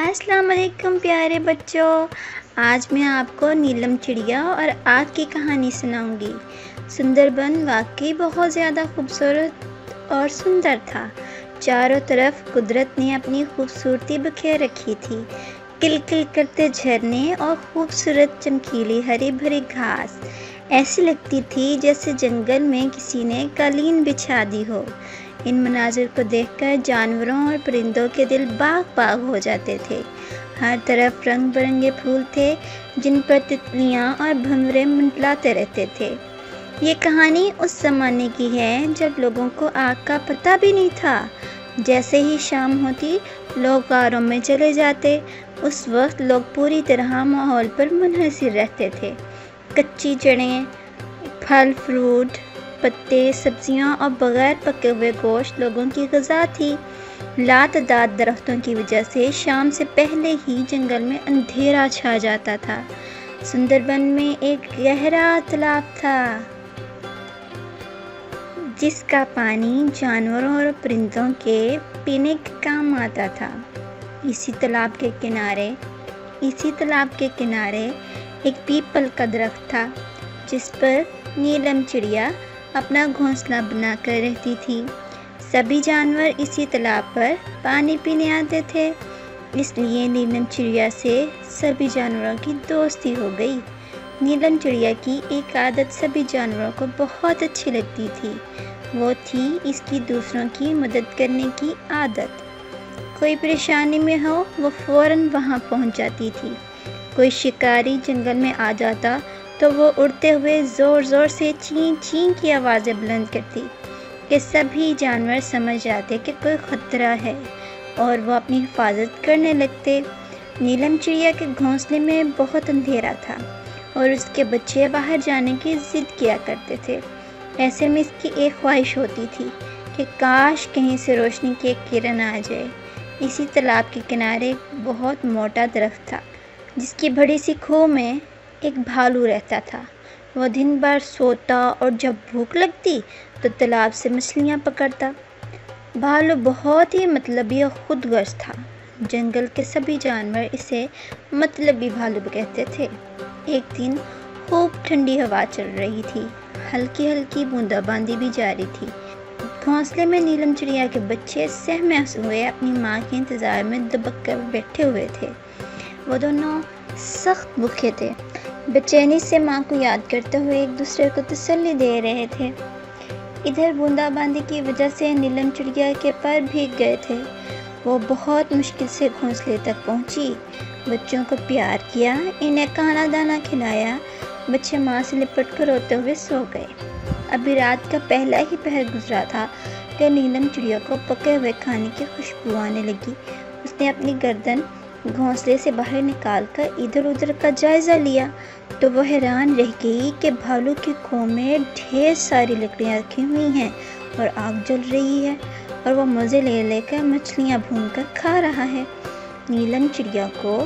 अस्सलाम वालेकुम प्यारे बच्चों। आज मैं आपको नीलम चिड़िया और आग की कहानी सुनाऊंगी। सुंदरबन वाकई बहुत ज़्यादा खूबसूरत और सुंदर था। चारों तरफ कुदरत ने अपनी खूबसूरती बिखेर रखी थी। किलकिल करते झरने और खूबसूरत चमकीली हरी भरी घास ऐसी लगती थी जैसे जंगल में किसी ने कालीन बिछा दी हो। इन मनाजिर को देखकर जानवरों और परिंदों के दिल बाग बाग हो जाते थे। हर तरफ रंग बिरंगे फूल थे जिन पर तितलियां और भंवरे मंडलाते रहते थे। ये कहानी उस ज़माने की है जब लोगों को आग का पता भी नहीं था। जैसे ही शाम होती लोग गारों में चले जाते। उस वक्त लोग पूरी तरह माहौल पर मुनहसिर रहते थे। कच्ची जड़ें, फल फ्रूट, पत्ते, सब्जियां और बगैर पके हुए गोश्त लोगों की ग़िज़ा थी। लातदाद दरख्तों की वजह से शाम से पहले ही जंगल में अंधेरा छा जाता था। सुंदरबन में एक गहरा तालाब था जिसका पानी जानवरों और परिंदों के पीने के काम आता था। इसी तालाब के किनारे एक पीपल का दरख्त था जिस पर नीलम चिड़िया अपना घोंसला बनाकर रहती थी। सभी जानवर इसी तालाब पर पानी पीने आते थे, इसलिए नीलम चिड़िया से सभी जानवरों की दोस्ती हो गई। नीलम चिड़िया की एक आदत सभी जानवरों को बहुत अच्छी लगती थी। वो थी इसकी दूसरों की मदद करने की आदत। कोई परेशानी में हो वो फ़ौरन वहाँ पहुँच जाती थी। कोई शिकारी जंगल में आ जाता तो वो उड़ते हुए ज़ोर ज़ोर से चीं चीं की आवाज़ें बुलंद करती कि सभी जानवर समझ जाते कि कोई ख़तरा है और वो अपनी हिफाजत करने लगते। नीलम चिड़िया के घोंसले में बहुत अंधेरा था और उसके बच्चे बाहर जाने की ज़िद किया करते थे। ऐसे में इसकी एक ख्वाहिश होती थी कि काश कहीं से रोशनी की एक किरण आ जाए। इसी तालाब के किनारे एक बहुत मोटा दरख्त था जिसकी बड़ी सी खोह में एक भालू रहता था। वो दिन भर सोता और जब भूख लगती तो तालाब से मछलियाँ पकड़ता। भालू बहुत ही मतलबी और खुदगर्ज था। जंगल के सभी जानवर इसे मतलबी भालू कहते थे। एक दिन खूब ठंडी हवा चल रही थी। हल्की हल्की बूंदाबांदी भी जारी थी। घोंसले में नीलम चिड़िया के बच्चे सहमे हुए अपनी माँ के इंतज़ार में दुबक कर बैठे हुए थे। वो दोनों सख्त भूखे थे। बेचैनी से माँ को याद करते हुए एक दूसरे को तसल्ली दे रहे थे। इधर बूंदाबांदी की वजह से नीलम चिड़िया के पैर भीग गए थे। वो बहुत मुश्किल से घोंसले तक पहुँची। बच्चों को प्यार किया, इन्हें खाना दाना खिलाया। बच्चे माँ से लिपट कर रोते हुए सो गए। अभी रात का पहला ही पहर गुजरा था कि नीलम चिड़िया को पके हुए खाने की खुशबू आने लगी। उसने अपनी गर्दन घोंसले से बाहर निकालकर इधर उधर का जायज़ा लिया तो वह हैरान रह गई कि भालू की खोह में ढेर सारी लकड़ियाँ रखी हुई हैं और आग जल रही है और वह मज़े ले लेकर मछलियाँ भूनकर खा रहा है। नीलम चिड़िया को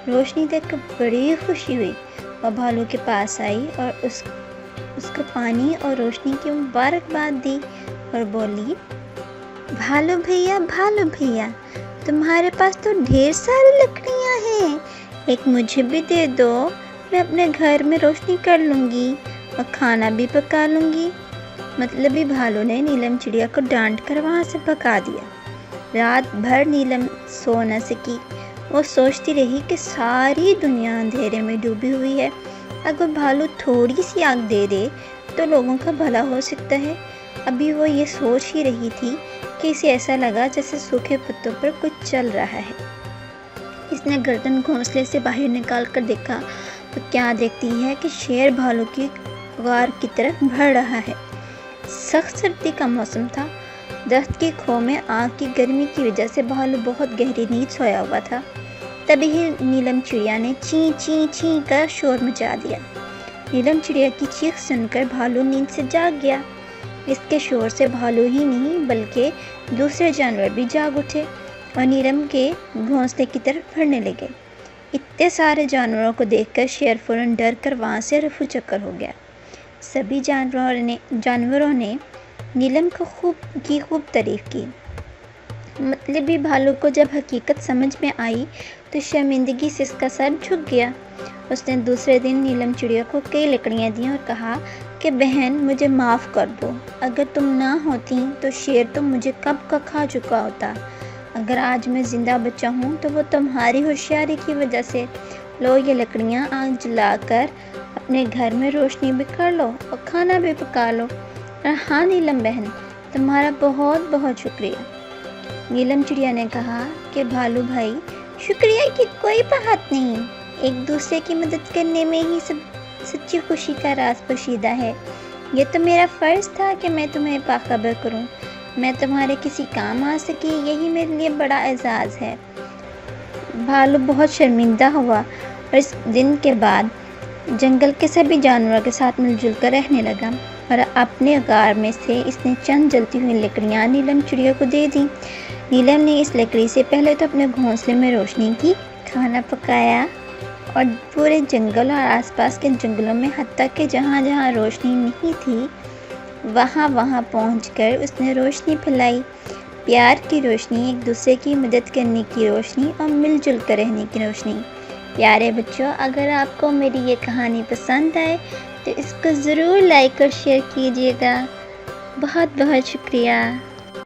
रोशनी देखकर बड़ी खुशी हुई। वह भालू के पास आई और उसको पानी और रोशनी की मुबारकबाद दी और बोली, भालू भैया तुम्हारे पास तो ढेर सारी लकड़ियाँ हैं, एक मुझे भी दे दो। मैं अपने घर में रोशनी कर लूँगी और खाना भी पका लूँगी। मतलबी भालू ने नीलम चिड़िया को डांट कर वहाँ से भगा दिया। रात भर नीलम सो न सकी। वो सोचती रही कि सारी दुनिया अंधेरे में डूबी हुई है। अगर भालू थोड़ी सी आग दे दे तो लोगों का भला हो सकता है। अभी वो ये सोच ही रही थी कि इसे ऐसा लगा जैसे सूखे पत्तों पर कुछ चल रहा है। इसने गर्दन घोंसले से बाहर निकाल कर देखा तो क्या देखती है कि शेर भालू की गार की तरफ बढ़ रहा है। सख्त सर्दी का मौसम था। दरख्त की खोह में आग की गर्मी की वजह से भालू बहुत गहरी नींद सोया हुआ था। तभी ही नीलम चिड़िया ने चीं चीं चीं का शोर मचा दिया। नीलम चिड़िया की चीख सुनकर भालू नींद से जाग गया। इसके शोर से भालू ही नहीं बल्कि दूसरे जानवर भी जाग उठे और नीलम के घोंसले की तरफ बढ़ने लगे। इतने सारे जानवरों को देखकर शेर फौरन डर कर वहाँ से रफू चक्कर हो गया। सभी जानवरों ने नीलम को खूब तारीफ की। مطلبی بھالو کو جب حقیقت سمجھ میں آئی تو شرمندگی سے اس کا سر جھک گیا۔ اس نے دوسرے دن نیلم چڑیا کو کئی لکڑیاں دیں اور کہا کہ بہن مجھے معاف کر دو، اگر تم نہ ہوتی تو شیر تو مجھے کب کا کھا چکا ہوتا۔ اگر آج میں زندہ بچا ہوں تو وہ تمہاری ہوشیاری کی وجہ سے۔ لو یہ لکڑیاں آگ جلا کر اپنے گھر میں روشنی بھی کر لو اور کھانا بھی پکا لو۔ اور ہاں نیلم بہن، تمہارا بہت بہت شکریہ۔ نیلم چڑیا نے کہا کہ بھالو بھائی، شکریہ کی کوئی بات نہیں، ایک دوسرے کی مدد کرنے میں ہی سچی خوشی کا راز پوشیدہ ہے۔ یہ تو میرا فرض تھا کہ میں تمہیں باخبر کروں، میں تمہارے کسی کام آ سکی، یہی میرے لیے بڑا اعزاز ہے۔ بھالو بہت شرمندہ ہوا اور اس دن کے بعد جنگل کے سبھی جانوروں کے ساتھ مل جل کر رہنے لگا، اور اپنے غار میں سے اس نے چند جلتی ہوئی لکڑیاں نیلم چڑیا کو دے دیں۔ نیلم نے اس لکڑی سے پہلے تو اپنے گھونسلے میں روشنی کی، کھانا پکایا اور پورے جنگل اور آس پاس کے جنگلوں میں، حتیٰ کہ جہاں جہاں روشنی نہیں تھی وہاں پہنچ کر اس نے روشنی پھیلائی، پیار کی روشنی، ایک دوسرے کی مدد کرنے کی روشنی اور مل جل کر رہنے کی روشنی۔ پیارے بچوں، اگر آپ کو میری یہ کہانی پسند آئے تو اس کو ضرور لائک اور شیئر کیجیے گا۔ بہت بہت شکریہ۔